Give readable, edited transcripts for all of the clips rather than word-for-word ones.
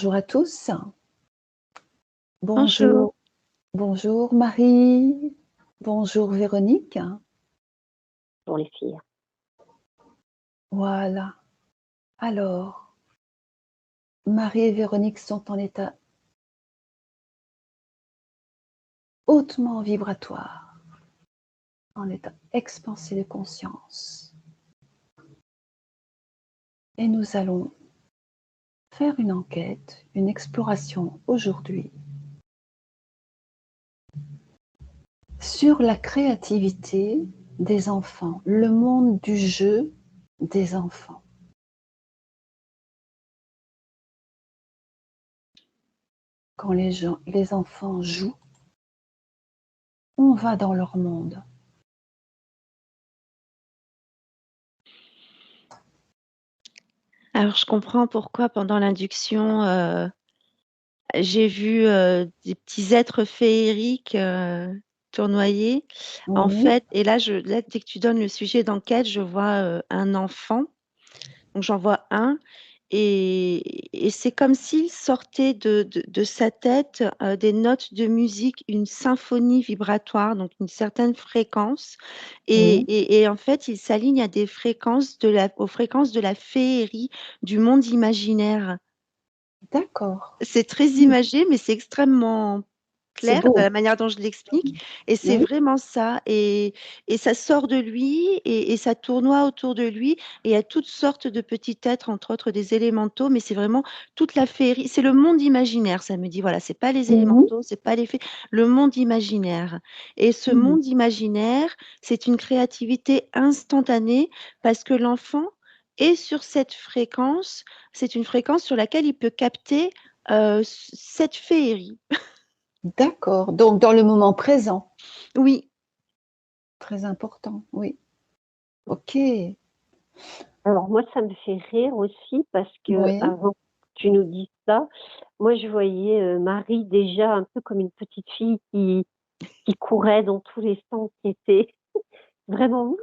Bonjour à tous. Bonjour. Bonjour, bonjour Marie. Bonjour Véronique. Pour les filles. Voilà. Alors, Marie et Véronique sont en état hautement vibratoire, en état expansé de conscience. Et nous allons faire une enquête, une exploration aujourd'hui sur la créativité des enfants, le monde du jeu des enfants. Quand les enfants jouent, on va dans leur monde. Alors, je comprends pourquoi pendant l'induction, j'ai vu des petits êtres féeriques tournoyer. En Oui, fait, et là, dès que tu donnes le sujet d'enquête, je vois un enfant. Donc, j'en vois un. Et c'est comme s'il sortait de sa tête des notes de musique, une symphonie vibratoire, donc une certaine fréquence. oui, Et en fait, il s'aligne à des fréquences aux fréquences de la féerie, du monde imaginaire. d'accord. C'est très Mmh. imagé, mais c'est extrêmement C'est clair de beau. la manière dont je l'explique. Et c'est Oui. vraiment ça. Et ça sort de lui et ça tournoie autour de lui. Et il y a toutes sortes de petits êtres, entre autres des élémentaux, mais c'est vraiment toute la féerie. C'est le monde imaginaire, ça me dit. Voilà, c'est pas les Mmh mh. élémentaux, c'est pas les fées, le monde imaginaire. Et ce Mmh. monde imaginaire, c'est une créativité instantanée parce que l'enfant est sur cette fréquence. C'est une fréquence sur laquelle il peut capter cette féerie. D'accord, donc dans le moment présent, Oui, très important, oui. OK. alors moi, ça me fait rire aussi parce que Oui, avant que tu nous dises ça, moi je voyais Marie déjà un peu comme une petite fille qui courait dans tous les sens, qui était vraiment.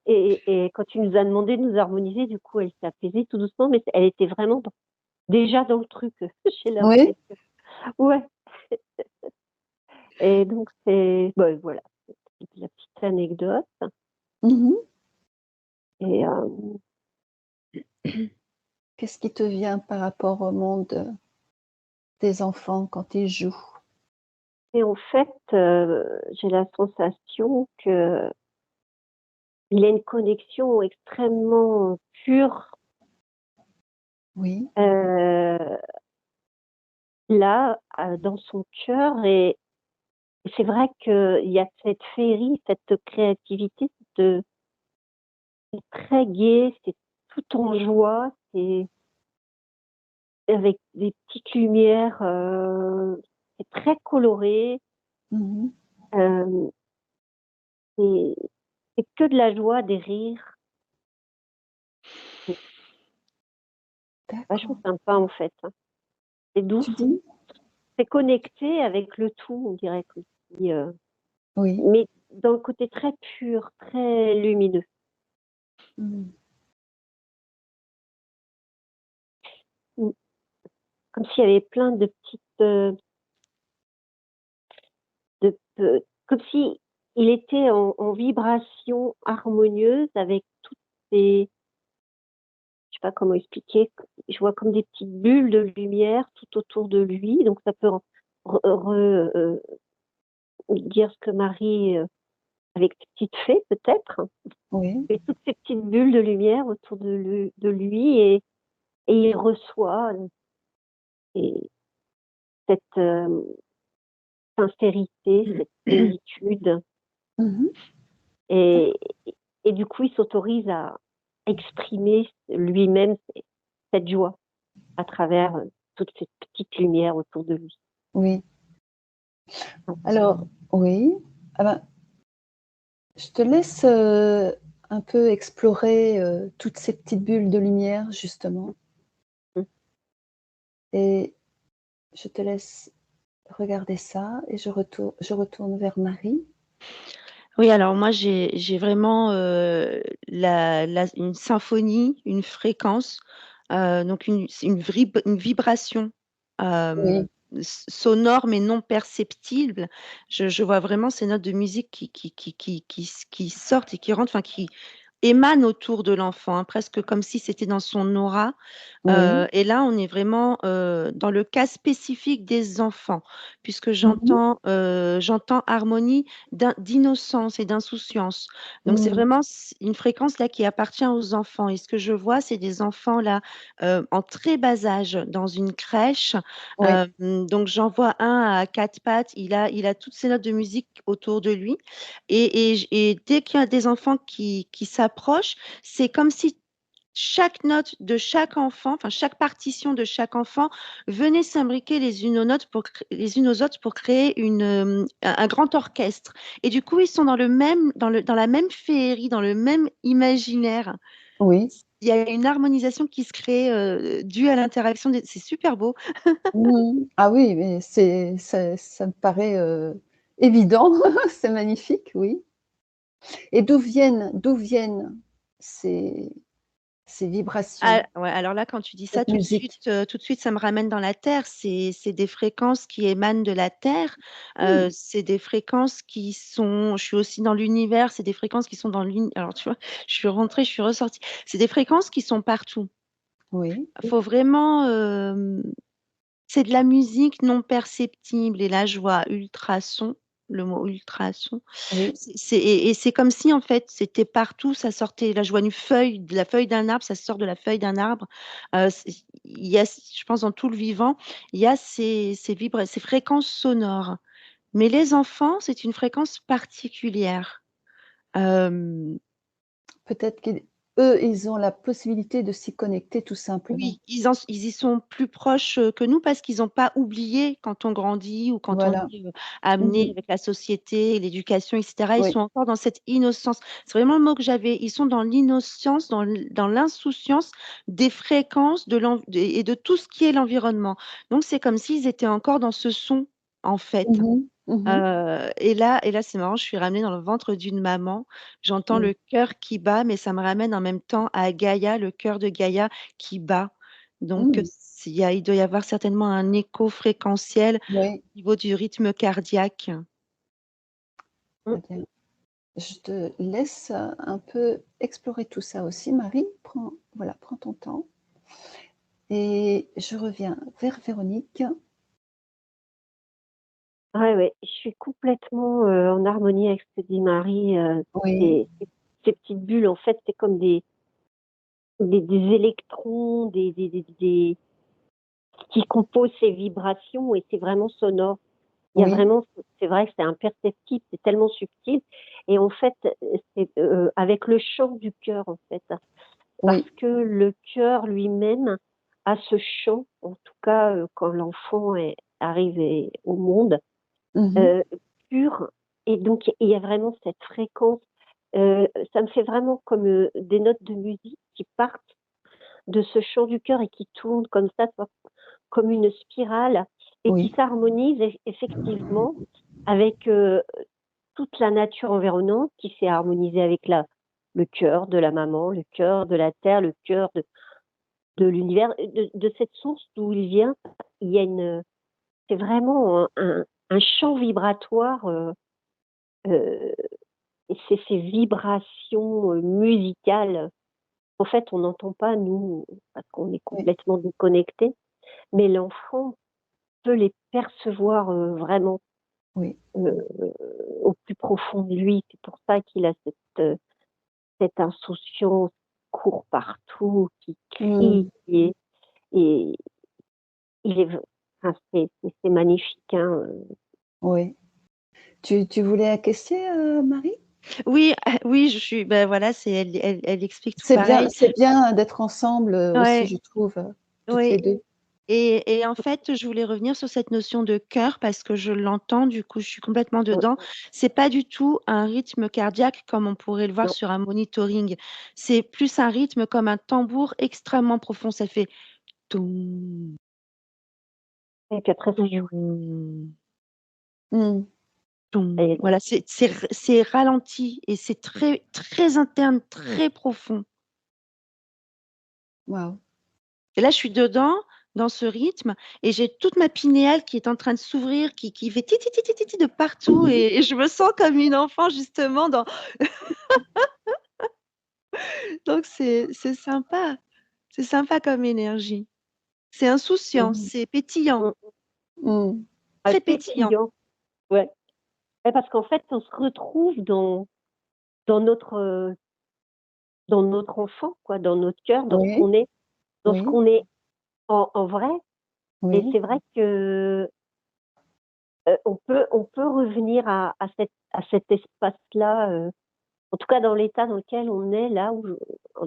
Et quand tu nous as demandé de nous harmoniser, du coup, elle s'est apaisée tout doucement, mais elle était vraiment déjà dans le truc, j'ai oui. l'impression. Ouais. Et donc bah, voilà, c'est la petite anecdote. Mmh mh. Et Qu'est-ce qui te vient par rapport au monde des enfants quand ils jouent? Et en fait, j'ai la sensation qu'il a une connexion extrêmement pure, Oui. heu, là, dans son cœur. Et c'est vrai qu'il y a cette féerie, cette créativité, c'est très gai, c'est tout en joie, c'est avec des petites lumières, c'est très coloré, Mmh mh. hem, c'est c'est que de la joie, des rires. C'est vachement D'accord. sympa en fait, hein. C'est doux. Tu dis? C'est connecté avec le tout, on dirait comme si, Oui. mais dans le côté très pur, très lumineux. Mmh. Mmh. Comme s'il y avait plein de petites, comme si il était en vibration harmonieuse avec toutes ces, je sais pas comment expliquer, je vois comme des petites bulles de lumière tout autour de lui, donc ça peut dire ce que Marie, avec Petite Fée peut-être, Oui. et toutes ces petites bulles de lumière autour de lui. Et il reçoit et cette, sincérité, cette plénitude. Mmh mh. et D'accord. et du coup, il s'autorise à exprimer lui-même cette joie à travers, toute cette petite lumière autour de lui. Oui. Alors oui, ah ben, je te laisse, un peu explorer, toutes ces petites bulles de lumière justement Mmh. et je te laisse regarder ça et je retourne vers Marie. Oui, alors moi j'ai vraiment, une symphonie, une fréquence, donc c'est une vibration, Oui, sonore mais non perceptible. Je vois vraiment ces notes de musique qui sortent et qui rentrent, enfin qui émanent autour de l'enfant, hein, presque comme si c'était dans son aura. oui. Et là, on est vraiment, dans le cas spécifique des enfants, puisque Mmh. j'entends harmonie d'innocence et d'insouciance. Donc c'est Mmh. vraiment une fréquence là qui appartient aux enfants, et ce que je vois, c'est des enfants là, en très bas âge dans une crèche. Oui, Donc j'en vois un à 4 pattes, il a toutes ces notes de musique autour de lui, et dès qu'il y a des enfants qui s'approchent, c'est comme si chaque note de chaque enfant, enfin chaque partition de chaque enfant venait s'imbriquer les unes aux autres pour créer un grand orchestre. Et du coup, ils sont dans la même féerie, dans le même imaginaire. oui. Il y a une harmonisation qui se crée, due à l'interaction c'est super beau. Mmh. Ah oui, mais ça me paraît, évident. C'est magnifique, oui. Et d'où viennent ces ces vibrations, Ah ouais, alors là, quand tu dis ça, cette musique? tout de suite, ça me ramène dans la terre. C'est des fréquences qui émanent de la terre. Mmh. C'est des fréquences qui sont je suis aussi dans l'univers, c'est des fréquences qui sont dans alors tu vois, je suis rentrée, je suis ressortie. C'est des fréquences qui sont partout. Oui, Faut vraiment, c'est de la musique non perceptible, et là, je vois ultrason, le mot ultrason. oui. Et c'est comme si, en fait, c'était partout, ça sortait là, je vois de la feuille d'un arbre, ça sort de la feuille d'un arbre. C'est il y a Je pense dans tout le vivant, il y a ces fréquences sonores. Mais les enfants, c'est une fréquence particulière. Hem Peut-être qu'eux, ils ont la possibilité de s'y connecter tout simplement. Oui, ils y sont plus proches, que nous, parce qu'ils ont pas oublié quand on grandit ou quand on Voilà. est, Mmh amené mh. avec la société, l'éducation et cetera. Ils Oui. sont encore dans cette innocence. C'est vraiment le mot que j'avais. Ils sont dans l'innocence, dans l'insouciance des fréquences et de tout ce qui est l'environnement. Donc c'est comme s'ils étaient encore dans ce son, en fait. Mmh mh. Mmh. Et là, c'est marrant, je suis ramenée dans le ventre d'une maman. J'entends Mmh. le cœur qui bat, mais ça me ramène en même temps à Gaïa, le cœur de Gaïa qui bat. Donc, Mmh. il doit y avoir certainement un écho fréquentiel Oui, au niveau du rythme cardiaque. Mmh. très bien. Je te laisse, un peu explorer tout ça aussi, Marie. Prends ton temps et je reviens vers Véronique. Ouais, ouais, je suis complètement, en harmonie avec ce que dit Marie, Oui. ces petites bulles, en fait, c'est comme des électrons, des qui composent ces vibrations, et c'est vraiment sonore. Il y a Oui. vraiment C'est vrai que c'est imperceptible, c'est tellement subtil, et en fait, c'est, avec le chant du cœur, en fait. Parce Oui. que le cœur lui-même a ce chant, en tout cas, quand l'enfant est arrivé au monde, Mmh mh. heu, pur, et donc il y a vraiment cette fréquence, ça me fait vraiment comme, des notes de musique qui partent de ce chant du cœur et qui tournent comme ça, tu vois? Comme une spirale, et qui Oui. s'harmonisent effectivement avec, toute la nature environnante, qui s'est harmonisée avec le cœur de la maman, le cœur de la terre, le cœur de l'univers, de cette source d'où il vient. Il y a c'est vraiment un champ vibratoire, heu et c'est ces vibrations, musicales. En fait, on n'entend pas nous, parce qu'on est Oui. complètement déconnecté, mais l'enfant peut les percevoir, vraiment, Oui. heu, au plus profond de lui. C'est pour ça qu'il a cette insouciance qui court partout, qui crie, Mmh. et il est v enfin, c'est magnifique, hein, Oui. Tu voulais acquiescer, Marie? Oui, oui, ben, voilà, elle explique tout pareil. C'est bien d'être ensemble, aussi, Ouais, je trouve, toutes oui, les 2. et en fait, je voulais revenir sur cette notion de cœur parce que je l'entends, du coup, je suis complètement Oui. dedans. C'est pas du tout un rythme cardiaque comme on pourrait le voir Non, sur un monitoring. C'est plus un rythme comme un tambour extrêmement profond. Ça fait toum, et puis après ça joue, toum, Mmh. toum. et Voilà, c'est ralenti et c'est très, très interne, très profond. Waouh! Et là, je suis dedans, dans ce rythme, et j'ai toute ma pinéale qui est en train de s'ouvrir, qui fait ti, ti, ti, ti, ti, ti de partout, et je me sens comme une enfant, justement, donc c'est sympa. C'est sympa comme énergie. C'est insouciant, Mhm. c'est pétillant, Mm. Mm. Ah, très pétillant. pétillant, ouais. Ouais, parce qu'en fait, on se retrouve dans notre enfant, quoi, dans notre cœur, Oui, dans ce oui, qu'on est en vrai. Et oui. c'est vrai que on peut revenir à cet espace-là, en tout cas dans l'état dans lequel on est là,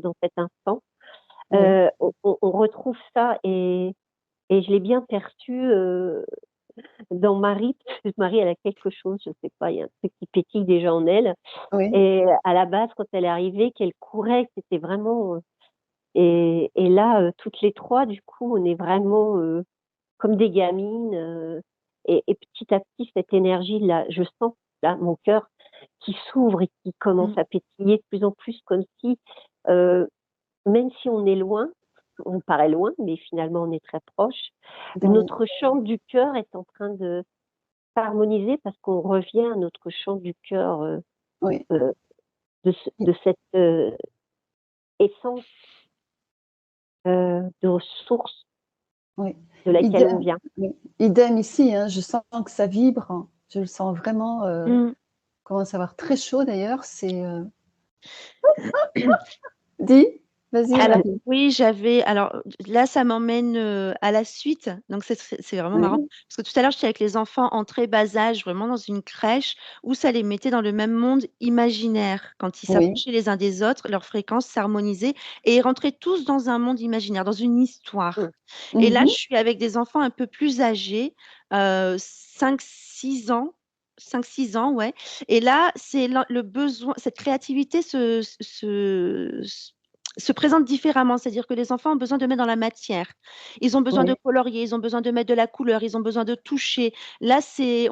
dans cet instant. Oui. On retrouve ça et je l'ai bien perçu dans Marie, parce que Marie, elle a quelque chose, je sais pas, il y a un truc qui pétille déjà en elle. Oui. Et à la base, quand elle est arrivée, qu'elle courait, c'était vraiment. Et là, toutes les trois, du coup, on est vraiment comme des gamines. Et petit à petit, cette énergie-là, je sens là mon cœur qui s'ouvre et qui commence Mm. à pétiller de plus en plus, comme si, euh, même si on est loin, on paraît loin, mais finalement on est très proche, Dans- notre chant du cœur est en train de s'harmoniser parce qu'on revient à notre chant du cœur, Oui. euh, de cette essence de ressources Oui. de laquelle on Idem, vient. oui. Idem ici, hein, je sens que ça vibre. Je le sens vraiment. Mm. Commence à avoir très chaud d'ailleurs. Dis, vas-y, Alors, Marie. oui, alors là, ça m'emmène à la suite. Donc, c'est vraiment marrant. Oui, Parce que tout à l'heure, j'étais avec les enfants en très bas âge, vraiment dans une crèche, où ça les mettait dans le même monde imaginaire. Quand ils oui. s'approchaient les uns des autres, leurs fréquences s'harmonisaient et ils rentraient tous dans un monde imaginaire, dans une histoire. Et là, je Mhm. suis avec des enfants un peu plus âgés, 5, 6 ans. 5, 6 ans, ouais. Et là, c'est le besoin, cette créativité se présente différemment, c'est-à-dire que les enfants ont besoin de mettre dans la matière. Ils ont besoin de Oui. colorier, ils ont besoin de mettre de la couleur, ils ont besoin de toucher. Là,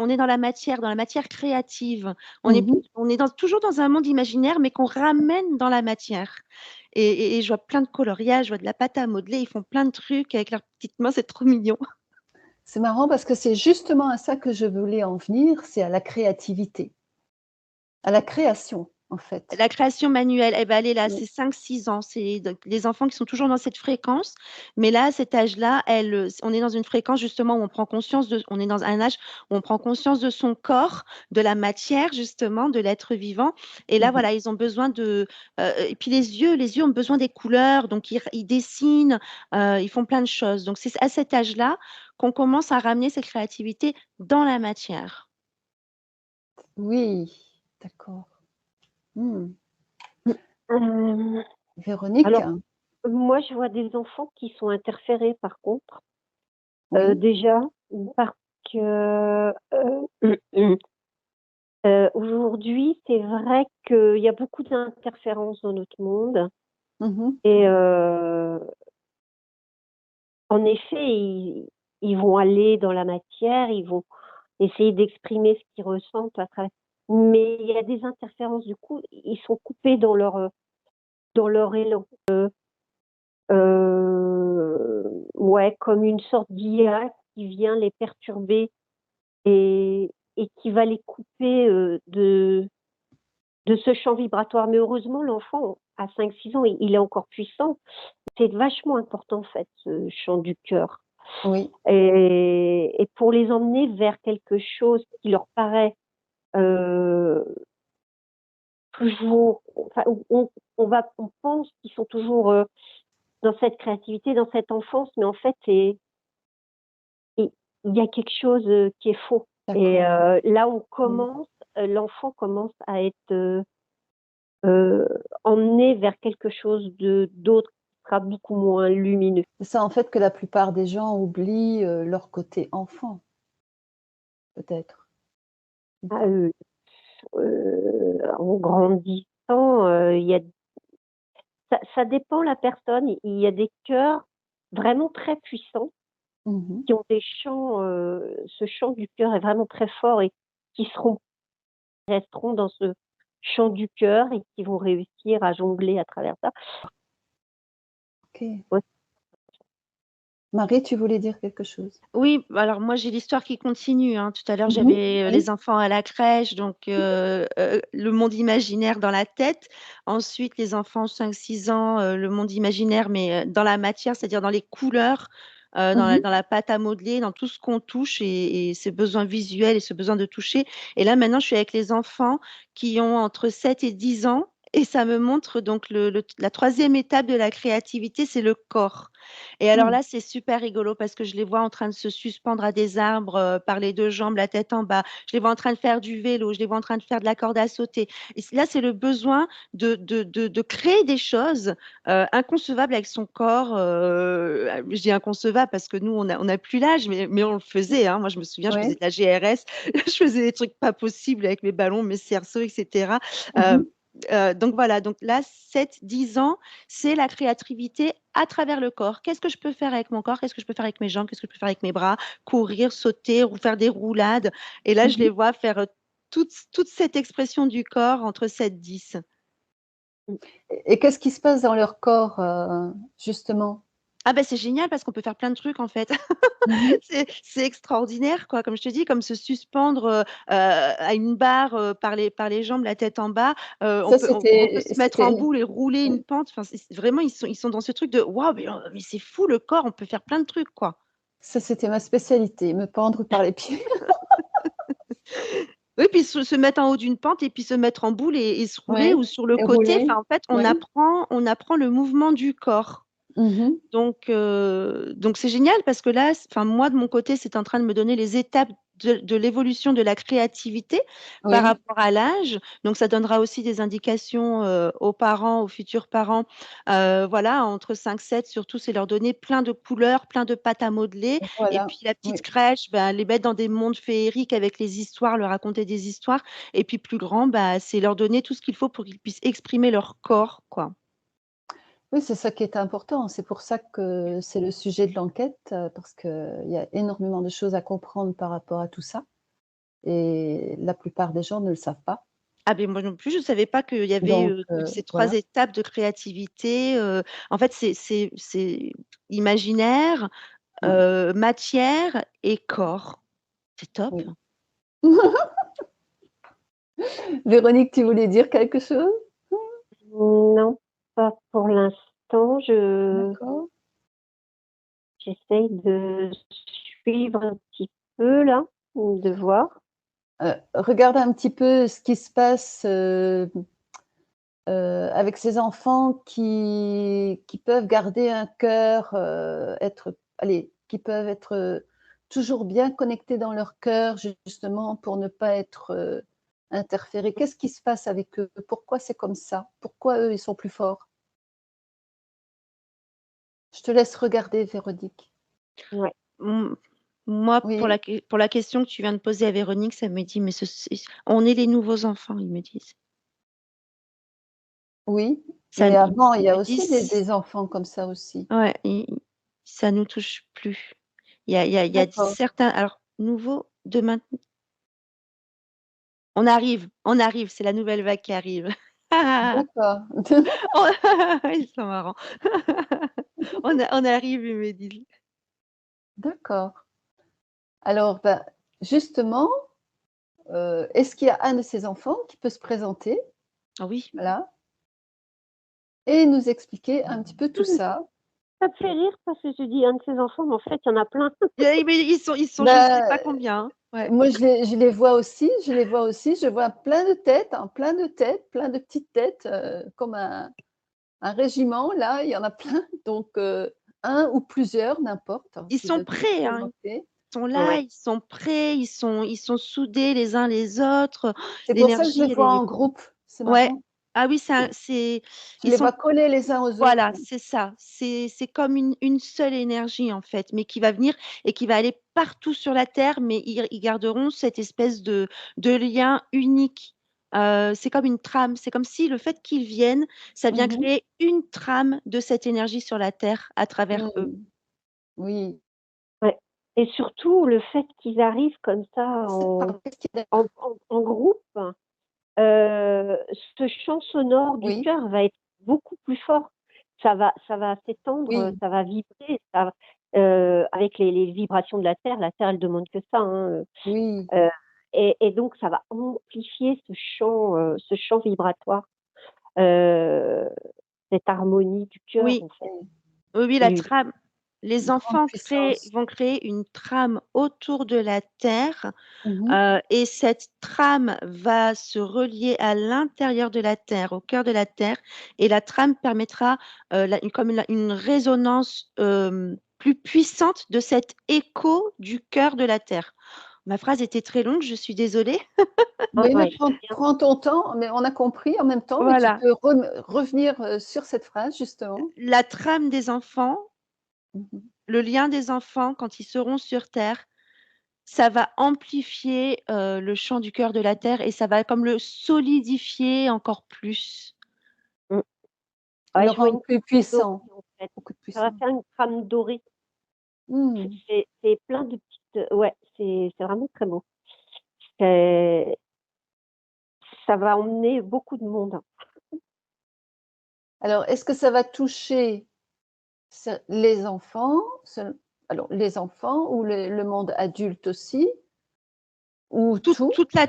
on est dans la matière créative. Mhm. On est toujours dans un monde imaginaire, mais qu'on ramène dans la matière. Et je vois plein de coloriages, je vois de la pâte à modeler, ils font plein de trucs avec leurs petites mains, c'est trop mignon. C'est marrant parce que c'est justement à ça que je voulais en venir, c'est à la créativité, à la création, en fait. La création manuelle, eh ben, elle est là, Oui. c'est 5, 6 ans. C'est donc les enfants qui sont toujours dans cette fréquence. Mais là, à cet âge-là, on est dans une fréquence justement où on est dans un âge où on prend conscience de son corps, de la matière justement, de l'être vivant. Et là, Mhm. voilà, ils ont besoin et puis les yeux ont besoin des couleurs, donc ils dessinent, ils font plein de choses. Donc c'est à cet âge-là qu'on commence à ramener cette créativité dans la matière. Oui, d'accord. Hmm. Euh, Véronique? alors, moi, je vois des enfants qui sont interférés, par contre, Oui. déjà, parce que aujourd'hui, c'est vrai qu'il y a beaucoup d'interférences dans notre monde. Mhm. Et en effet, ils vont aller dans la matière, ils vont essayer d'exprimer ce qu'ils ressentent à travers. Mais il y a des interférences, du coup, ils sont coupés dans leur élan. Ouais, comme une sorte d'IA qui vient les perturber et qui va les couper de ce champ vibratoire. Mais heureusement, l'enfant, à 5, 6 ans, il est encore puissant. C'est vachement important, en fait, ce champ du cœur. Oui. Et pour les emmener vers quelque chose qui leur paraît euh, toujours, enfin, on pense qu'ils sont toujours dans cette créativité, dans cette enfance, mais en fait, il y a quelque chose qui est faux. Et D'accord. là, Mm. l'enfant commence à être euh, emmené vers quelque chose d'autre qui sera beaucoup moins lumineux. C'est ça, en fait, que la plupart des gens oublient leur côté enfant, peut-être. Ah, en grandissant, ça dépend la personne. Il y a des cœurs vraiment très puissants Mhm. qui ont des chants, ce chant du cœur est vraiment très fort et qui resteront dans ce chant du cœur et qui vont réussir à jongler à travers ça. Ok. Ouais. Marie, tu voulais dire quelque chose? Oui, alors moi j'ai l'histoire qui continue, hein. Tout à l'heure Mhm. j'avais Oui. les enfants à la crèche, donc le monde imaginaire dans la tête. Ensuite les enfants 5, 6 ans, le monde imaginaire, mais dans la matière, c'est-à-dire dans les couleurs, Mhm. dans la pâte à modeler, dans tout ce qu'on touche et ce besoin visuel et ce besoin de toucher. Et là maintenant je suis avec les enfants qui ont entre 7 et 10 ans. Et ça me montre donc la troisième étape de la créativité, c'est le corps. Et alors Mm. là, c'est super rigolo parce que je les vois en train de se suspendre à des arbres par les deux jambes, la tête en bas. Je les vois en train de faire du vélo, je les vois en train de faire de la corde à sauter. Et là, c'est le besoin de créer des choses inconcevables avec son corps. Je dis inconcevable parce que nous, on n'a plus l'âge, mais on le faisait. Hein. Moi, je me souviens, je faisais Oui. de la GRS, je faisais des trucs pas possibles avec mes ballons, mes cerceaux, etc. Euh, Mhm. donc voilà, donc là, 7, 10 ans, c'est la créativité à travers le corps. Qu'est-ce que je peux faire avec mon corps? Qu'est-ce que je peux faire avec mes jambes? Qu'est-ce que je peux faire avec mes bras? Courir, sauter ou faire des roulades. Et là, je les Mhm. vois faire toute cette expression du corps entre 7, 10. Et qu'est-ce qui se passe dans leur corps, justement? Ah ben c'est génial parce qu'on peut faire plein de trucs en fait. Mhm. C'est extraordinaire quoi. Comme je te dis, comme se suspendre à une barre par les jambes, la tête en bas. Ça, On peut se mettre en c'était, boule et rouler une oui. pente. Enfin, vraiment, ils sont dans ce truc de waouh, mais c'est fou le corps. On peut faire plein de trucs quoi. Ça, c'était ma spécialité, me pendre par les pieds. Oui, puis se mettre en haut d'une pente et puis se mettre en boule et se rouler Oui. ou sur le Et côté. rouler. Enfin, en fait, Oui. on apprend le mouvement du corps. Mhm. Donc c'est génial parce que là, enfin, moi, de mon côté, c'est en train de me donner les étapes de l'évolution de la créativité par Oui. rapport à l'âge. Donc, ça donnera aussi des indications aux parents, aux futurs parents. Voilà, entre 5, 7, surtout, c'est leur donner plein de couleurs, plein de pâtes à modeler. Et Voilà. puis, la Oui. petite crèche, ben, les mettre dans des mondes féeriques avec les histoires, leur raconter des histoires. Et puis, plus grand, bah, c'est leur donner tout ce qu'il faut pour qu'ils puissent exprimer leur corps, quoi. Oui, c'est ça qui est important. C'est pour ça que c'est le sujet de l'enquête, parce qu'il y a énormément de choses à comprendre par rapport à tout ça et la plupart des gens ne le savent pas. Ah ben moi non plus, je ne savais pas qu'il y avait, Donc ces 3 voilà. étapes de créativité, en fait, c'est imaginaire, Mmh. matière et corps. C'est top. Oui. Véronique, tu voulais dire quelque chose? Non, pas pour l'instant. D'accord. J'essaye de suivre un petit peu là, de voir. Regarde un petit peu ce qui se passe, avec ces enfants qui peuvent garder un cœur, être allez, qui peuvent être, toujours bien connectés dans leur cœur, justement pour ne pas être, interférés. Qu'est-ce qui se passe avec eux? Pourquoi c'est comme ça? Pourquoi eux, ils sont plus forts? Je te laisse regarder, Véronique. Ouais. Mmh, moi, Oui, pour la question que tu viens de poser à Véronique, ça me dit: «Mais on est les nouveaux enfants», ils me disent. oui, Ça mais ils avant, il y a me aussi disent des enfants comme ça aussi. ouais, ça nous touche plus. Il y a D'accord, certains alors nouveaux de maintenant. On arrive, c'est la nouvelle vague qui arrive. d'accord, On Ils sont marrants. On arrive, ils me disent. d'accord. Alors, ben, justement, est-ce qu'il y a un de ces enfants qui peut se présenter, Ah oui. voilà, et nous expliquer un petit peu tout ça? Ça me fait rire parce que je dis un de ses enfants, mais en fait, il y en a plein. Mais ils sont je sais pas Ben, combien, hein. Ouais. moi, je les vois aussi, je vois plein de têtes, hein, plein de têtes, plein de petites têtes, comme un régiment, là, il y en a plein, donc 1 ou plusieurs, n'importe, hein, Ils qui sont veulent bien se prêts, hein. présenter. Ils sont là, Ouais. ils sont prêts, ils sont soudés les uns les autres. C'est pour ça que je les L'énergie, elle vois en est groupe, c'est ouais. marrant. Ah oui, Je ils les sont vois collés les uns aux voilà, autres. c'est ça. C'est comme une seule énergie, en fait, mais qui va venir et qui va aller partout sur la terre, mais ils garderont cette espèce de lien unique. C'est comme une trame. C'est comme si le fait qu'ils viennent, ça vient Mmh. créer une trame de cette énergie sur la terre à travers eux. Mmh. Oui. Ouais. Et surtout, le fait qu'ils arrivent comme ça Pardon, qu'est-ce qu'il y a? en groupe, ce champ sonore du Oui, cœur va être beaucoup plus fort. Ça va s'étendre, oui. ça va vibrer, avec les vibrations de la Terre, elle demande que ça, hein, Oui. et donc ça va amplifier ce champ vibratoire, heu, cette harmonie du cœur, Oui. en fait, Oui, oui, qui la lui trame. Les Une grande enfants puissance. vont créer une trame autour de la Terre, Mmh. et cette trame va se relier à l'intérieur de la Terre, au cœur de la Terre, et la trame permettra une résonance plus puissante de cet écho du cœur de la Terre. Ma phrase était très longue, je suis désolée. Mais ouais, bien. prends ton temps, mais on a compris en même temps, mais tu Voilà, peux revenir, sur cette phrase justement. la trame des enfants, Mmh. le lien des enfants quand ils seront sur Terre, ça va amplifier, le chant du cœur de la terre et ça va comme le solidifier encore plus. Mmh. Ouais, Le je vois rendre une plus trame dorée, puissant, en fait. beaucoup de Ça va puissance. faire une trame dorée. Mmh. C'est plein de petites, ouais, c'est vraiment très beau. C'est Ça va emmener beaucoup de monde. Alors, est-ce que ça va toucher les enfants, alors les enfants ou le monde adulte aussi, ou tout, Toute la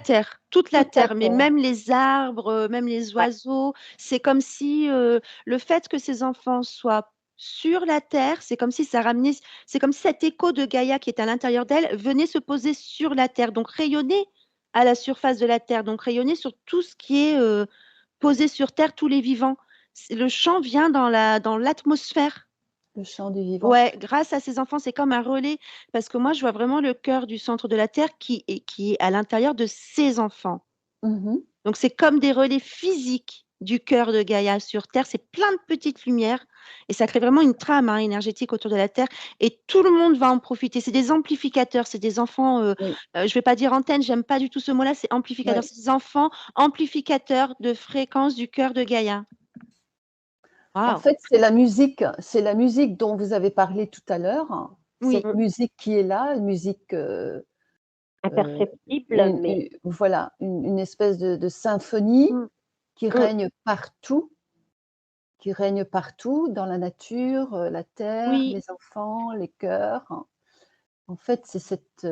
toute la terre, mais terre? même les arbres, même les Ouais, oiseaux, c'est comme si, le fait que ces enfants soient sur la terre, c'est comme si cet écho de Gaïa qui est à l'intérieur d'elle venait se poser sur la terre, donc rayonner à la surface de la terre, donc rayonner sur tout ce qui est, posé sur terre, tous les vivants. Le chant vient dans l'atmosphère. Le chant du vivant. Ouais, grâce à ces enfants, c'est comme un relais parce que moi, je vois vraiment le cœur du centre de la Terre qui est à l'intérieur de ces enfants. Mmh. Donc, c'est comme des relais physiques du cœur de Gaïa sur Terre. C'est plein de petites lumières et ça crée vraiment une trame énergétique autour de la Terre et tout le monde va en profiter. C'est des amplificateurs, c'est des enfants, Oui, je vais pas dire antenne, j'aime pas du tout ce mot-là, c'est amplificateur. oui. C'est des enfants amplificateurs de fréquences du cœur de Gaïa. En Waouh! fait, c'est la musique dont vous avez parlé tout à l'heure. Oui, Cette mmh, musique qui est là, une musique, heu, imperceptible, mais voilà, une espèce de symphonie mmh, qui mmh, règne partout, dans la nature, la terre, oui. les enfants, les cœurs. En fait, c'est cette,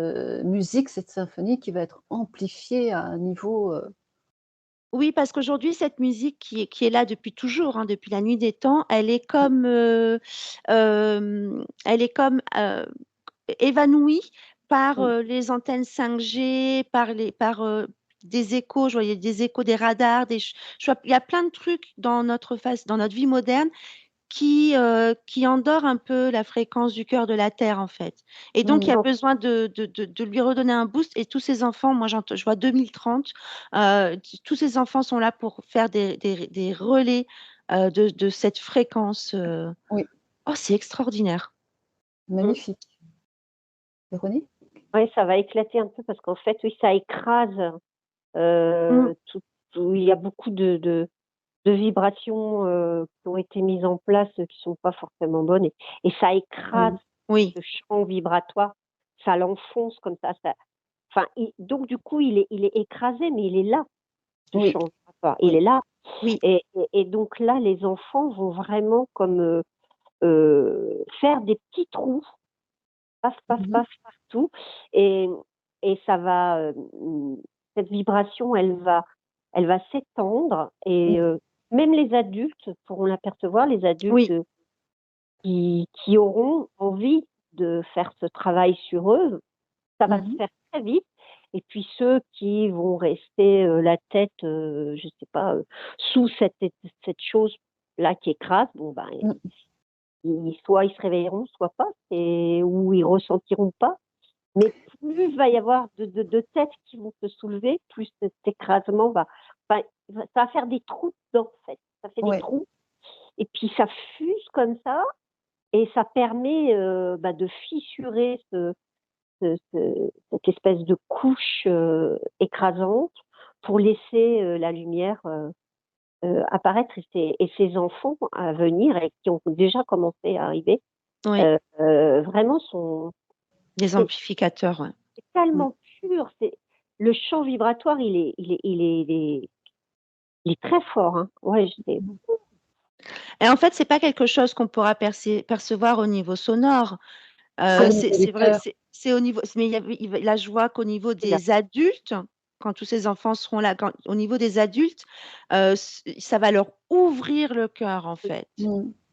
musique, cette symphonie qui va être amplifiée à un niveau, Oui, parce qu'aujourd'hui, cette musique qui est là depuis toujours, hein, depuis la nuit des temps, elle est comme, évanouie par, mmh, les antennes 5G, des échos. Je voyais des échos des radars, je vois il y a plein de trucs dans notre vie moderne qui endort un peu la fréquence du cœur de la terre, en fait. Et donc, il y a mmh, besoin de lui redonner un boost. Et tous ces enfants, moi, je vois 2030, tous ces enfants sont là pour faire des relais de cette fréquence. oui, Oh, c'est extraordinaire. mmh. magnifique. Véronique? Ouais, ça va éclater un peu parce qu'en fait, oui, ça écrase, Mm, il y a beaucoup de vibrations, qui ont été mises en place, qui sont pas forcément bonnes et ça écrase Mmh, oui, ce champ vibratoire, ça l'enfonce comme ça enfin, donc du coup, il est écrasé, mais il est là, ce oui, champ vibratoire, il oui. est là oui. et donc là, les enfants vont vraiment comme, faire des petits trous, paf, paf, Mmh mh. paf, partout et ça va, cette vibration, elle va s'étendre et Mmh. même les adultes pourront l'apercevoir, les adultes, Oui. qui auront envie de faire ce travail sur eux. Ça va se Mmh. faire très vite et puis ceux qui vont rester, la tête, je sais pas, sous cette chose-là qui écrase, bon, ben, Mmh. ils soit ils se réveilleront, soit pas ou ils ressentiront pas. Mais plus il va y avoir de têtes qui vont se soulever, plus cet écrasement va enfin, ça va faire des trous dedans, en fait. Ça fait des Ouais. trous et puis ça fuse comme ça et ça permet, de fissurer cette espèce de couche, écrasante pour laisser, la lumière, apparaître et ces enfants à venir et qui ont déjà commencé à arriver, Oui, vraiment sont des c'est amplificateurs, ouais. c'est Mmh. tellement pur, c'est le champ vibratoire, il est très fort, hein. Ouais, j'étais Mmh. Et en fait, c'est pas quelque chose qu'on pourra percevoir au niveau sonore. C'est au C'est niveau du c'est vrai, cœur. c'est au niveau mais là, je vois qu'au niveau C'est là. des adultes, quand tous ces enfants seront là, au niveau des adultes, ça va leur ouvrir le cœur, en fait. Mmh.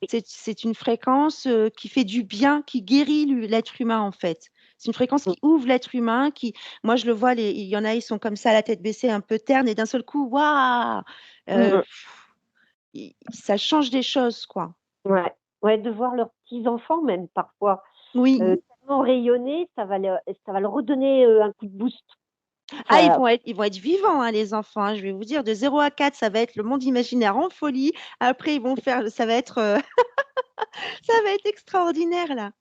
Oui. C'est une fréquence, qui fait du bien, qui guérit l'être humain, en fait. C'est une fréquence Mmh. qui ouvre l'être humain, moi, je le vois, il y en a, ils sont comme ça, la tête baissée, un peu ternes et d'un seul coup, waouh! Mmh. Ça change des choses, quoi. Ouais. Ouais, de voir leurs petits-enfants même parfois, Oui. tellement rayonner, ça va leur redonner, un coup de boost. Ah, Ça ils vont être vivants, hein, les enfants, hein, je vais vous dire, de 0 à 4, ça va être le monde imaginaire en folie. Après, ils vont faire, ça va être extraordinaire, là.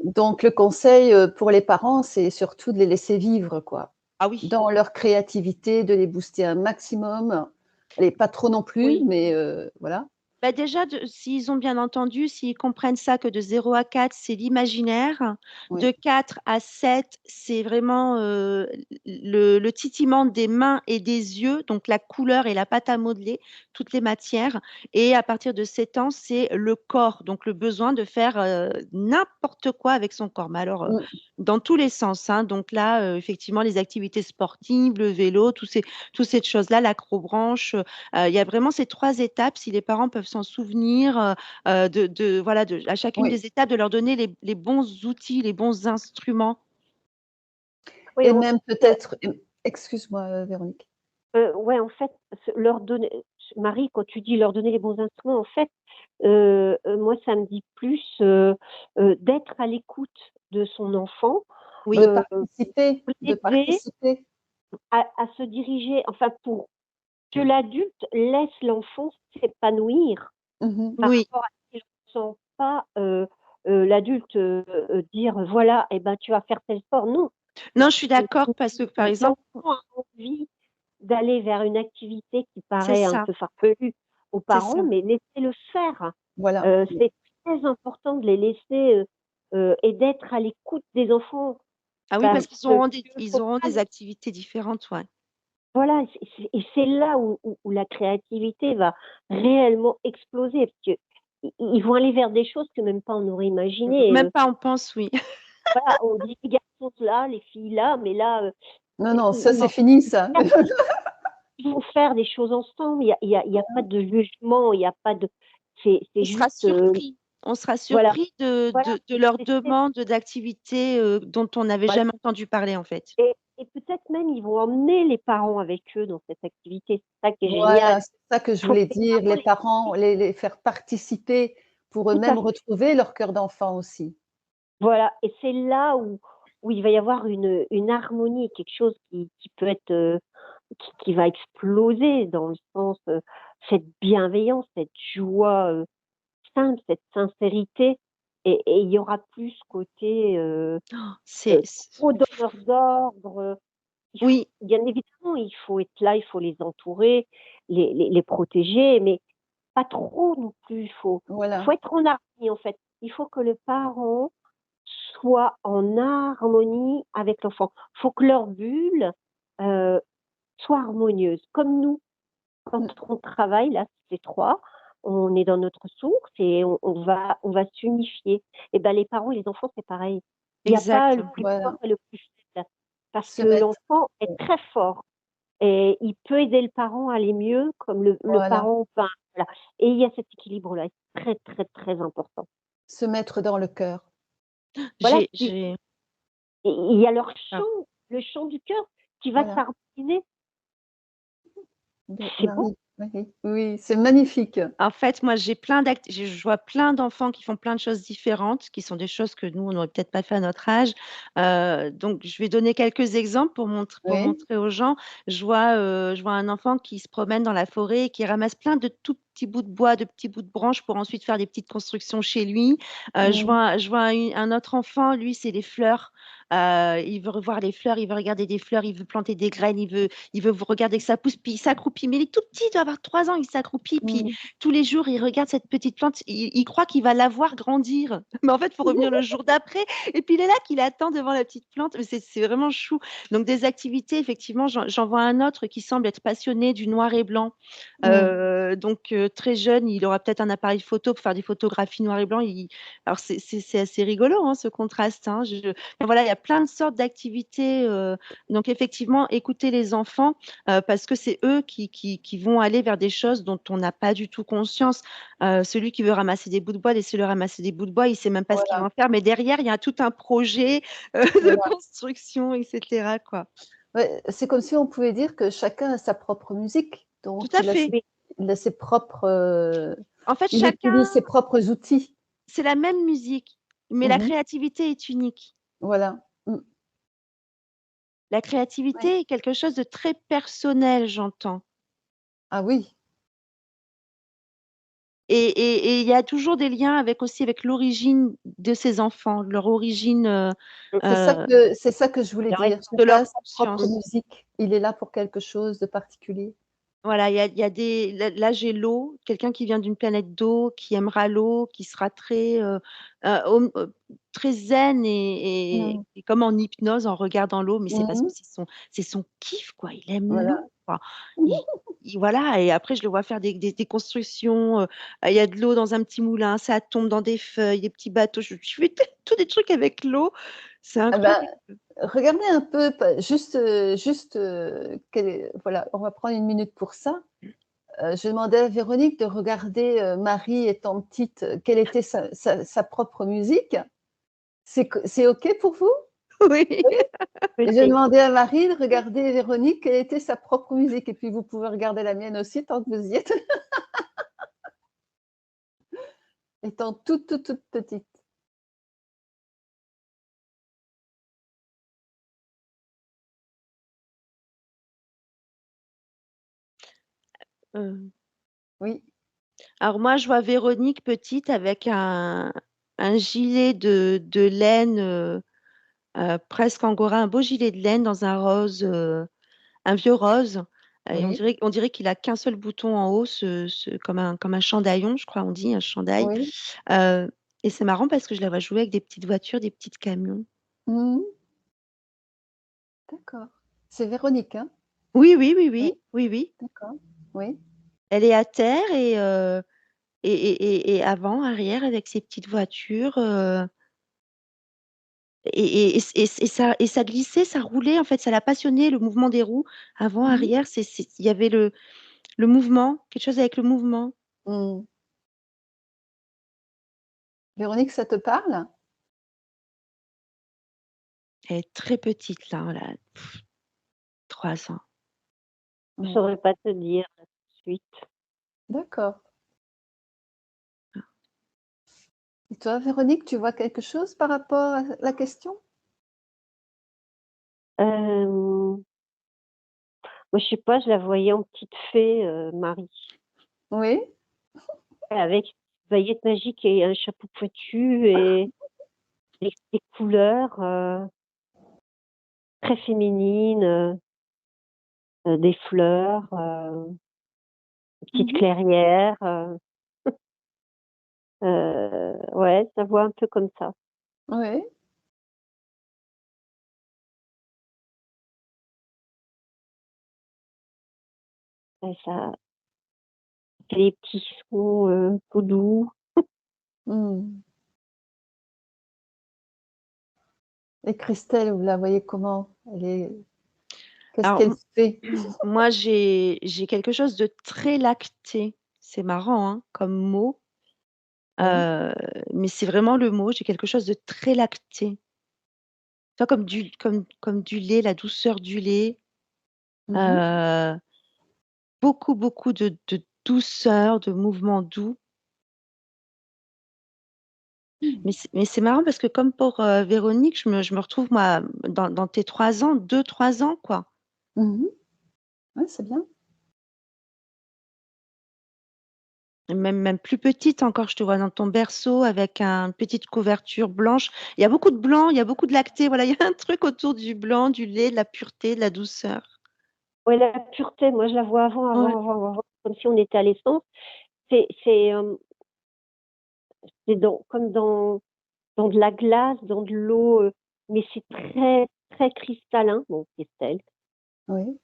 Donc le conseil, pour les parents, c'est surtout de les laisser vivre, quoi. Ah oui. Dans leur créativité, de les booster un maximum. Allez, pas trop non plus, Oui. mais voilà. Bah, déjà, s'ils ont bien entendu, s'ils comprennent ça, que de 0 à 4, c'est l'imaginaire, de Oui, 4 à 7, c'est vraiment le titillement des mains et des yeux, donc la couleur et la pâte à modeler, toutes les matières. Et à partir de 7 ans, c'est le corps, donc le besoin de faire n'importe quoi avec son corps. Mais alors, mmh, dans tous les sens, hein. Donc là, effectivement, les activités sportives, le vélo, toutes ces choses-là, l'acrobranche. Il y a vraiment ces 3 étapes, si les parents peuvent s'en souvenir, voilà, à chacune oui des étapes, de leur donner les bons outils, les bons instruments. oui, et en même fait, peut-être excuse-moi, Véronique. ouais, en fait, leur donner Marie, quand tu dis leur donner les bons instruments, en fait, moi, ça me dit plus, d'être à l'écoute de son enfant, Oui, De heu, participer, de l'aider participer. à se diriger, enfin, pour que l'adulte laisse l'enfant s'épanouir Mmh mh. par oui. rapport à ce qu'il ressent, pas, l'adulte, dire: «Voilà, et ben, tu vas faire tel sport». Non, Non, je suis d'accord parce que, par exemple, l'enfant a envie d'aller vers une activité qui c'est paraît un ça, peu farfelue aux c'est parents, ça. mais laissez-le faire. Voilà. C'est très important de les laisser, et d'être à l'écoute des enfants Ah oui, parce parce qu'ils que ils auront des activités différentes, ouais. voilà, c'est là où la créativité va réellement exploser parce que ils vont aller vers des choses que même pas on aurait imaginées, Même pas on pense, oui. voilà, on dit: «Les garçons là, les filles là», mais là, Non, ils non, ça ils c'est vont fini ça. faire ils vont faire des choses ensemble. Il y a pas de jugement, il y a pas de c'est On sera juste, surpris. On sera voilà, surpris voilà, de leurs c'est demandes d'activités, dont on n'avait voilà jamais entendu parler, en fait. et peut-être même ils vont emmener les parents avec eux dans cette activité. C'est ça qui est génial. Voilà, c'est ça que je Faut que voulais les dire, parents les parents, les faire participer pour tout à eux-mêmes fait. retrouver leur cœur d'enfant aussi. Voilà et c'est là où il va y avoir une harmonie, quelque chose qui peut être, qui va exploser dans le sens, cette bienveillance, cette joie, simple, cette sincérité et il y aura plus ce côté, C'est trop donneur d'ordre, il f oui, bien évidemment, il faut être là, il faut les entourer, les protéger, mais pas trop non plus. Il faut Voilà. être en harmonie, en fait. Il faut que le parent soit en harmonie avec l'enfant. Il faut que leur bulle, heu, soit harmonieuse. Comme nous, quand Mmh, on travaille là, tous les 3, on est dans notre source et on va s'unifier. Et ben, les parents et les enfants, c'est pareil. Il y a pas exact. le plus fort voilà. et le plus faible, parce Se que mettre l'enfant est très fort et il peut aider le parent à aller mieux comme le voilà, parent, enfin, voilà et il y a cet équilibre-là, c'est très, très, très important. se mettre dans le cœur. Voilà, J'ai et il y a leur ah. chant, le chant du cœur qui va Voilà. s'harmoniser. De C'est beau. Marie, Marie. Oui, c'est magnifique. En fait, moi, je vois plein d'enfants qui font plein de choses différentes, qui sont des choses que nous, on n'aurait peut-être pas fait à notre âge. Donc je vais donner quelques exemples pour Oui. montrer aux gens. Je vois un enfant qui se promène dans la forêt et qui ramasse plein de tout petits bouts de bois, de petits bouts de branches pour ensuite faire des petites constructions chez lui. Mmh. Je vois un autre enfant, lui, c'est les fleurs. Il veut revoir les fleurs, il veut regarder des fleurs, il veut planter des graines, il veut vous regarder que ça pousse, puis il s'accroupit. Mais il est tout petit, il doit avoir 3 ans, il s'accroupit, puis Mmh. tous les jours, il regarde cette petite plante, il croit qu'il va la voir grandir. Mais en fait, il faut revenir le jour d'après. Et puis, il est là qu'il attend devant la petite plante. Mais c'est vraiment chou. Donc, des activités, effectivement, j'en vois un autre qui semble être passionné du noir et blanc. Mmh. que très jeune, il aura peut-être un appareil photo pour faire des photographies noir et blanc. Alors, c'est assez rigolo, hein, ce contraste, hein. Mais voilà, il y a plein de sortes d'activités. Donc, effectivement, écouter les enfants, parce que c'est eux qui vont aller vers des choses dont on n'a pas du tout conscience. Celui qui veut ramasser des bouts de bois, laissez-le ramasser des bouts de bois, il sait même pas ce qu'il va Voilà, en faire. Mais derrière, il y a tout un projet de voilà. construction, etc., quoi. Ouais, c'est comme si on pouvait dire que chacun a sa propre musique, Tout donc à fait. Oui, il a ses propres, En fait, il chacun, utilise ses propres outils. c'est la même musique, mais la Mhm. créativité est unique. Voilà. Mm. La Ouais. créativité est quelque chose de très personnel, j'entends. Ah oui, Et il y a toujours des liens aussi avec l'origine de ces enfants, leur origine euh, c'est ça que je voulais leur dire. de Chacun leur a sa propre conscience. musique. Il est là pour quelque chose de particulier. Voilà, il y a des. Là, j'ai l'eau, quelqu'un qui vient d'une planète d'eau, qui aimera l'eau, qui sera très zen Mm. et comme en hypnose en regardant l'eau, mais c'est parce que Mhm. c'est son kiff, quoi. Il aime Voilà. l'eau, quoi. Voilà, et après, je le vois faire des constructions. Il y a de l'eau dans un petit moulin, ça tombe dans des feuilles, des petits bateaux. Je fais tous des trucs avec l'eau. C'est Ah ben, incroyable. regardez un peu, juste, voilà, on va prendre une minute pour ça. Je demandais à Véronique de regarder, Marie étant petite, quelle était sa propre musique. C'est OK pour vous? Oui. Et j'ai demandé à Marie de regarder Véronique, quelle était sa propre musique. Et puis vous pouvez regarder la mienne aussi tant que vous y êtes, étant toute petite. Euh, Oui, Alors moi, je vois Véronique petite avec un gilet de laine presque angora, un beau gilet de laine dans un rose, un vieux rose. Et oui, on dirait qu'il a qu'un seul bouton en haut, comme un chandaillon, je crois, on dit, un chandail. oui. Euh, et c'est marrant parce que je la vois jouer avec des petites voitures, des petits camions. Mmh. D'accord. C'est Véronique, hein? Oui, oui, oui, Oui, oui, oui, oui. d'accord. Oui. Elle est à terre et avant, arrière avec ses petites voitures. Et ça glissait, ça roulait, en fait, ça l'a passionné, le mouvement des roues, avant, Mmh. arrière, il y avait le mouvement, quelque chose avec le mouvement. Mmh. Véronique, ça te parle? Elle est très petite, là, 3 ans. je ne Ouais. saurais pas te dire là, tout de suite. D'accord. Et toi, Véronique, tu vois quelque chose par rapport à la question? Moi, je sais pas, je la voyais en petite fée, Marie, Oui? avec une baguette magique et un chapeau pointu et des couleurs très féminines, des fleurs, une petite Mmh. clairière. Ouais, ça voit un peu comme ça. Oui. Et ça fait des petits sons tout doux. Mmh. Et Christelle, vous la voyez comment? Qu'est-ce Alors, qu'elle fait? moi, j'ai quelque chose de très lacté. C'est marrant, hein, comme mot, Oui. euh, mais c'est vraiment le mot. J'ai quelque chose de très lacté. Tu vois, comme du lait, la douceur du lait. Mmh. euh, Beaucoup, beaucoup de douceur, de mouvements doux. Mmh. Mais c'est marrant parce que comme pour Véronique, je me retrouve, moi, dans tes 3 ans, 2, 3 ans, quoi. Mmh. Ouais, c'est bien. Et même plus petite encore, je te vois dans ton berceau avec une petite couverture blanche. Il y a beaucoup de blanc, il y a beaucoup de lacté. Voilà, il y a un truc autour du blanc, du lait, de la pureté, de la douceur. Ouais, la pureté, moi je la vois Ouais. avant, comme si on était à l'essence. C'est comme dans de la glace, dans de l'eau, mais c'est très, très cristallin. Bon, Christelle. Oui.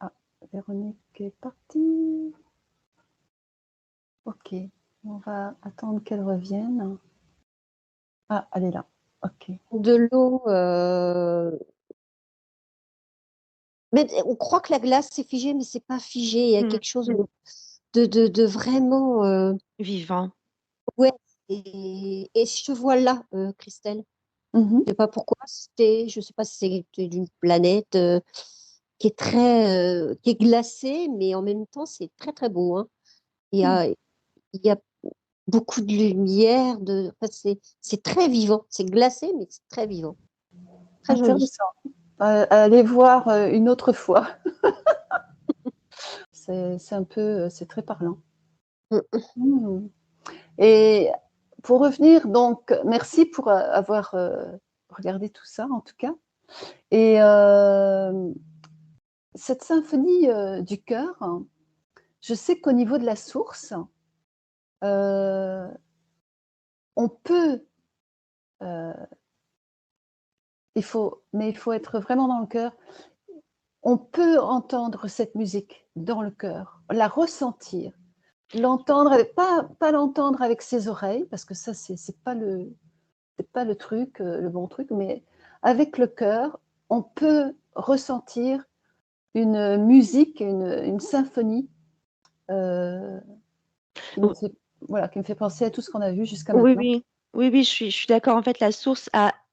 Ah, Véronique est partie. Ok, on va attendre qu'elle revienne. Ah, elle est là. Ok. De l'eau. Mais on croit que la glace c'est figé, mais c'est pas figé. Il y a Mm. quelque chose de vraiment. Vivant. Ouais. Et je te vois là, Christelle. Mhm. Je sais pas pourquoi. Je sais pas si c'est d'une planète qui est glacée, mais en même temps c'est très très beau. Hein. Il y a, il y a beaucoup de lumière. Enfin, c'est très vivant. C'est glacé, mais c'est très vivant. Très joli. Intéressant. Allez voir une autre fois. C'est un peu, c'est très parlant. Mm. Hmm. Et pour revenir, donc, merci pour avoir regardé tout ça, en tout cas. Et cette symphonie du cœur, je sais qu'au niveau de la source, on peut, euh, mais il faut être vraiment dans le cœur. On peut entendre cette musique dans le cœur, la ressentir, l'entendre, pas l'entendre avec ses oreilles, parce que ça, c'est pas le truc, le bon truc, mais avec le cœur, on peut ressentir une musique, une symphonie qui nous Oh, fait, voilà, qui me fait penser à tout ce qu'on a vu jusqu'à oui, maintenant. oui, oui, oui, je suis d'accord. En fait, la source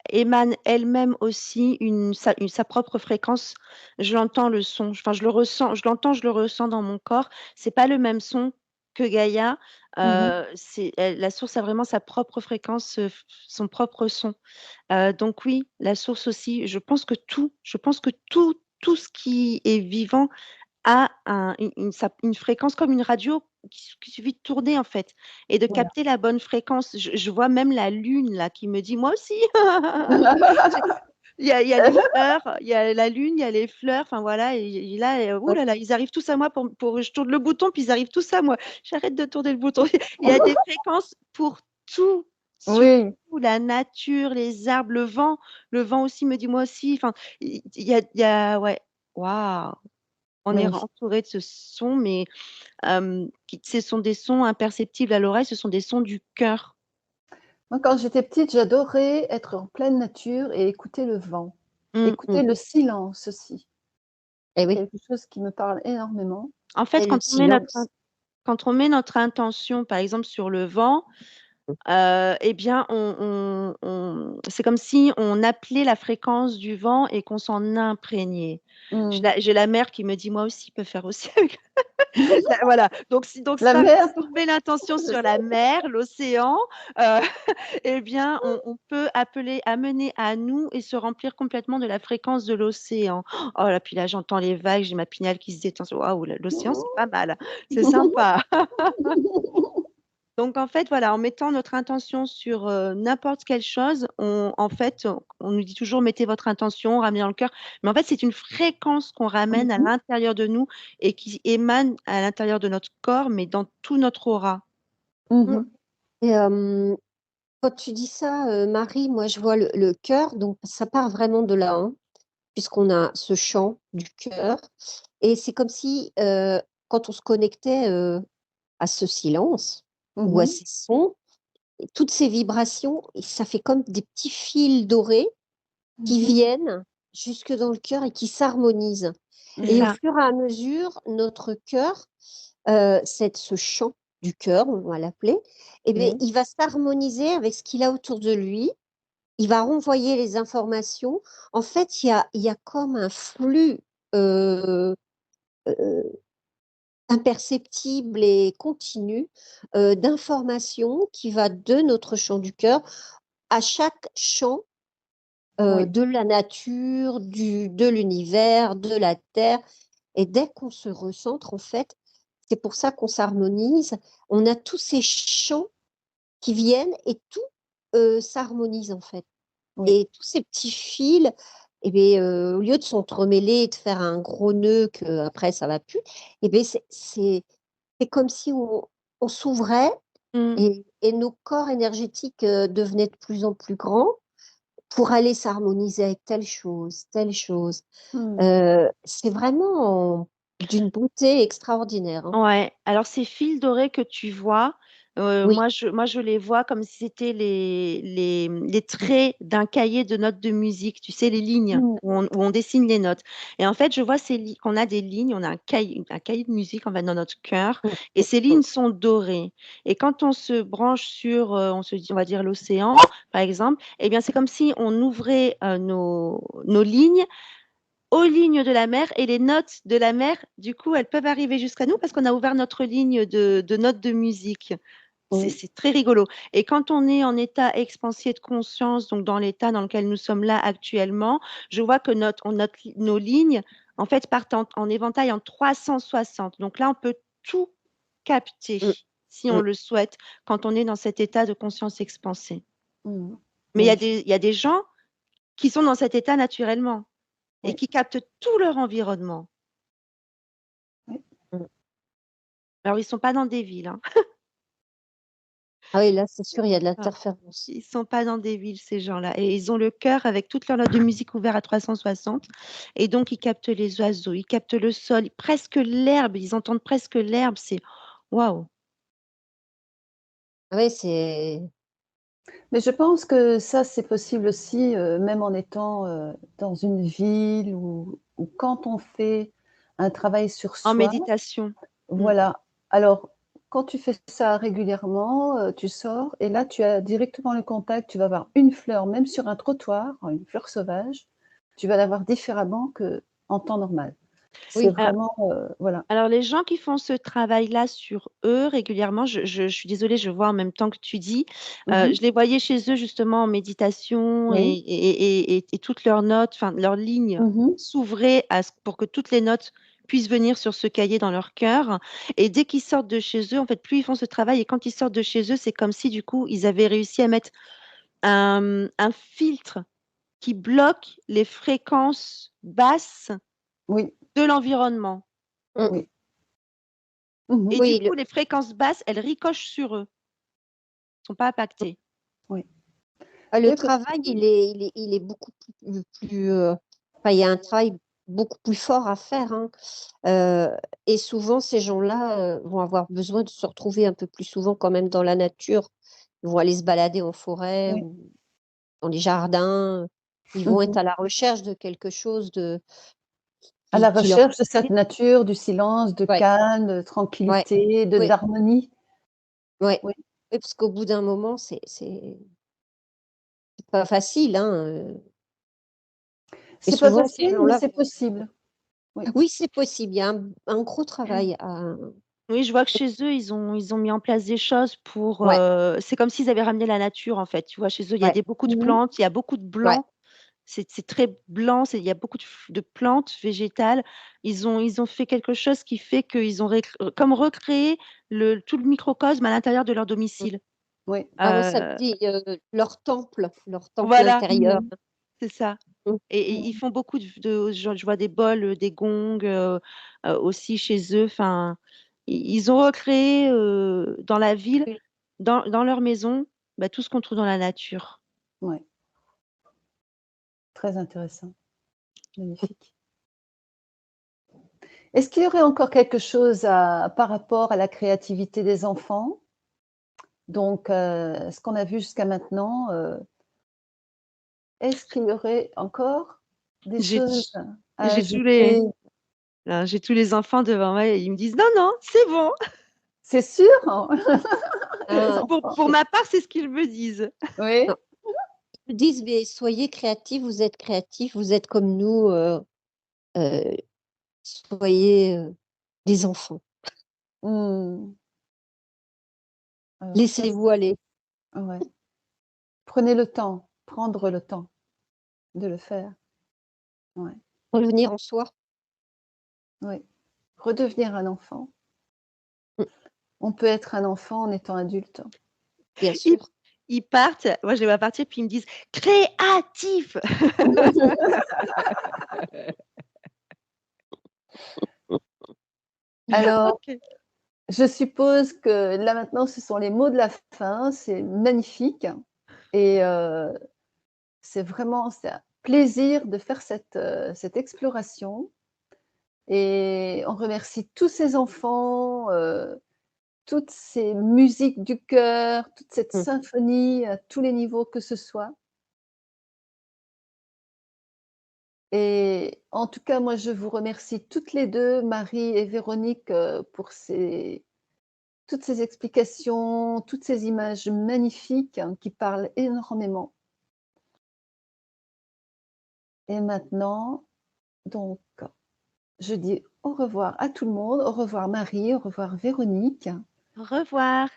émane elle-même aussi sa propre fréquence. Je l'entends le son, enfin, je le ressens, je l'entends, je le ressens dans mon corps. C'est pas le même son que Gaïa. Mhm. La source a vraiment sa propre fréquence, son propre son. Donc oui, la source aussi. Je pense que tout ce qui est vivant a une fréquence comme une radio qu'il suffit de tourner en fait et de Voilà. capter la bonne fréquence. Je vois même la lune là qui me dit moi aussi. Il y a les fleurs, il y a la lune, il y a les fleurs, enfin voilà, et là, oh là là, ils arrivent tous à moi je tourne le bouton, puis ils arrivent tous à moi. J'arrête de tourner le bouton. Il y a des fréquences pour tout, sur Oui, tout, la nature, les arbres, le vent aussi me dit moi aussi. Enfin, ouais, waouh. On est magnifique. entouré de ce son, mais ce sont des sons imperceptibles à l'oreille, ce sont des sons du cœur. Moi, quand j'étais petite, j'adorais être en pleine nature et écouter le vent, Mm, écouter mm. le silence aussi. Eh oui. Quelque chose qui me parle énormément. En fait, Et le silence. quand on met notre intention, par exemple, sur le vent, eh bien, c'est comme si on appelait la fréquence du vent et qu'on s'en imprégnait. Mm. J'ai la mère qui me dit, moi aussi, peut faire aussi. Voilà. Donc La ça, mer, si on met l'intention sur la mer, l'océan, euh, eh bien, on peut amener à nous et se remplir complètement de la fréquence de l'océan. Oh là, puis là, j'entends les vagues, j'ai ma pinale qui se détend. Waouh, l'océan, c'est pas mal. C'est sympa. Donc, en fait, voilà, en mettant notre intention sur n'importe quelle chose, en fait, on nous dit toujours mettez votre intention, ramenez dans le cœur. Mais en fait, c'est une fréquence qu'on ramène à Mhm. l'intérieur de nous et qui émane à l'intérieur de notre corps, mais dans tout notre aura. Mm. Mhm. Et quand tu dis ça, Marie, moi je vois le cœur, donc ça part vraiment de là, hein, puisqu'on a ce chant du cœur. Et c'est comme si quand on se connectait à ce silence ou à Mhm. ces sons, et toutes ces vibrations, et ça fait comme des petits fils dorés qui Mhm. viennent jusque dans le cœur et qui s'harmonisent. C'est Et au Mhm. ça. fur et à mesure, notre cœur, ce chant du cœur, on va l'appeler, eh bien, Oui. il va s'harmoniser avec ce qu'il a autour de lui. Il va renvoyer les informations. En fait, il y a comme un flux euh, euh, imperceptible et continu d'informations qui va de notre chant du cœur à chaque chant Oui. de la nature, de l'univers, de la terre. Et dès qu'on se recentre, en fait, c'est pour ça qu'on s'harmonise. On a tous ces chants qui viennent et tout s'harmonise, en fait. Oui. Et tous ces petits fils, eh bien, au lieu de s'entremêler et de faire un gros nœud que après ça va plus, eh bien, c'est comme si on s'ouvrait Mm. et nos corps énergétiques devenaient de plus en plus grands pour aller s'harmoniser avec telle chose, telle chose. Mm. C'est vraiment. d'une beauté extraordinaire, hein. Ouais, alors ces fils dorés que tu vois, Oui. moi je les vois comme si c'était les traits d'un cahier de notes de musique, tu sais, les lignes Mmh. où on dessine les notes. Et en fait, je vois qu'on a des lignes, on a un cahier de musique en fait dans notre cœur, Mmh, et mmh, ces mmh. lignes sont dorées. Et quand on se branche sur, on se dit, on va dire l'océan, par exemple, eh bien c'est comme si on ouvrait nos lignes aux lignes de la mer, et les notes de la mer, du coup, elles peuvent arriver jusqu'à nous parce qu'on a ouvert notre ligne de notes de musique. Oui. C'est très rigolo. Et quand on est en état expansier de conscience, donc dans l'état dans lequel nous sommes là actuellement, je vois que nos lignes, en fait, partent en éventail en 360. Donc là, on peut tout capter Mmh, si on mmh. le souhaite quand on est dans cet état de conscience expansée. Mmh. Mais Magnifique. il y a des gens qui sont dans cet état naturellement et Oui, qui captent tout leur environnement. oui. Mmh. Alors, ils sont pas dans des villes, hein. Ah oui, là, c'est sûr, il y a de Ah, l'interférence. ils sont pas dans des villes, ces gens-là. Et ils ont le cœur avec toutes leurs notes de musique ouvertes à 360. Et donc, ils captent les oiseaux, ils captent le sol, presque l'herbe. Ils entendent presque l'herbe. C'est waouh. Ah oui, c'est Mais je pense que ça, c'est possible aussi, même en étant, dans une ville ou quand on fait un travail sur En soi. méditation. Mm. Voilà. Alors, quand tu fais ça régulièrement, tu sors et là, tu as directement le contact. Tu vas voir une fleur, même sur un trottoir, une fleur sauvage, tu vas la voir différemment qu'en temps normal. C'est oui. vraiment, voilà. Alors, les gens qui font ce travail-là sur eux régulièrement, je suis désolée, je vois en même temps que tu dis, Mmh mh. je les voyais chez eux justement en méditation, Oui. et toutes leurs notes, enfin leurs lignes Mmh mh. s'ouvraient pour que toutes les notes puissent venir sur ce cahier dans leur cœur. Et dès qu'ils sortent de chez eux, en fait, plus ils font ce travail, et quand ils sortent de chez eux, c'est comme si du coup, ils avaient réussi à mettre un filtre qui bloque les fréquences basses Oui, de l'environnement. Mmh. oui. Mmh mh. Et du Oui, coup, les fréquences basses, elles ricochent sur eux, sont pas impactées. Oui. le Et p travail, il est beaucoup plus, enfin, il y a un travail beaucoup plus fort à faire, hein, et souvent ces gens-là, vont avoir besoin de se retrouver un peu plus souvent quand même dans la nature. Ils vont aller se balader en forêt oui. ou dans les jardins. Ils Mmh vont être mh. à la recherche de quelque chose de À la qui leur recherche de cette nature, du silence, de ouais, calme, de ouais, tranquillité, de oui, d'harmonie. ouais. Oui. Oui, parce qu'au bout d'un moment, c'est pas facile, hein, et C'est pas souvent ces facile, mais gens-là c'est vont possible. Oui. oui, c'est possible, il y a un gros travail à Oui, je vois que chez eux, ils ont mis en place des choses pour, ouais, c'est comme s'ils avaient ramené la nature, en fait. Tu vois, chez eux, il y a ouais, des beaucoup de Mmh mh. plantes, il y a beaucoup de ouais. blanc. C'est très blanc, il y a beaucoup de plantes végétales. Ils ont fait quelque chose qui fait qu'ils ont comme recréé tout le microcosme à l'intérieur de leur Mmh. domicile. Oui. Ah ouais, ça me Euh, dit, leur temple voilà, Mmh intérieur. mh. c'est ça. Mmh. Et ils Mmh. font beaucoup je vois des bols, des gongs, aussi chez eux. Enfin, ils ont recréé, dans la ville, Oui. dans leur maison, bah, tout ce qu'on trouve dans la nature. Ouais, très intéressant, magnifique. Est-ce qu'il y aurait encore quelque chose par rapport à la créativité des enfants? Donc, ce qu'on a vu jusqu'à maintenant, est-ce qu'il y aurait encore des J'ai choses à j'ai ajouter? j'ai tous les enfants devant moi et ils me disent: «Non, non, c'est bon». C'est sûr? Les Ah, enfants. Pour ma part, c'est ce qu'ils me disent. Oui? non, ils me disent: «Mais soyez créatifs, vous êtes comme nous, heu, soyez, des enfants, Mmh. Alors ça, laissez-vous aller». ouais. Prenez le temps, prendre le temps de le faire. Ouais, Revenir en soi. oui. Redevenir un enfant. Mmh, On peut être un enfant en étant adulte. bien Ils sûr. ils partent, moi je les vois partir, puis ils me disent: «Créatif!» Alors, OK. je suppose que là maintenant, ce sont les mots de la fin. C'est magnifique et c'est un plaisir de faire cette exploration. Et on remercie tous ces enfants, toutes ces musiques du cœur, toute cette Mmh. symphonie à tous les niveaux que ce soit. Et en tout cas, moi, je vous remercie toutes les 2, Marie et Véronique, pour toutes ces explications, toutes ces images magnifiques, hein, qui parlent énormément. Et maintenant, donc, je dis au revoir à tout le monde. Au revoir Marie, au revoir Véronique. Au revoir.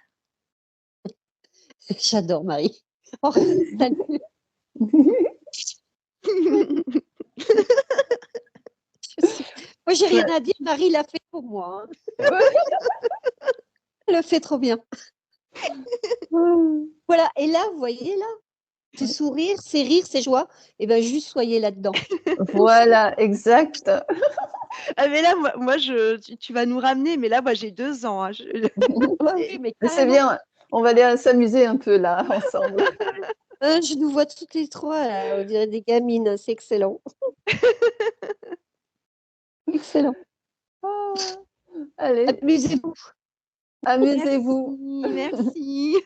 J'adore Marie. Oh, salut. Moi, j'ai rien Ouais. à dire, Marie l'a fait pour moi, hein. Ouais. Elle le fait trop bien. Voilà, et là, vous voyez là, ce Ouais. sourire, c'est rire, c'est joie, et ben juste soyez là-dedans. Voilà, exact. Ah mais là, moi tu vas nous ramener, mais là, moi, j'ai 2 ans, hein, Oui, mais Mais c'est carrément. bien, on va aller s'amuser un peu là, ensemble. Je nous vois toutes les 3 là, on dirait des gamines, c'est excellent. Excellent. Ah, allez, Amusez-vous. amusez-vous. Merci, merci.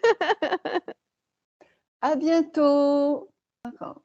À bientôt. D'accord.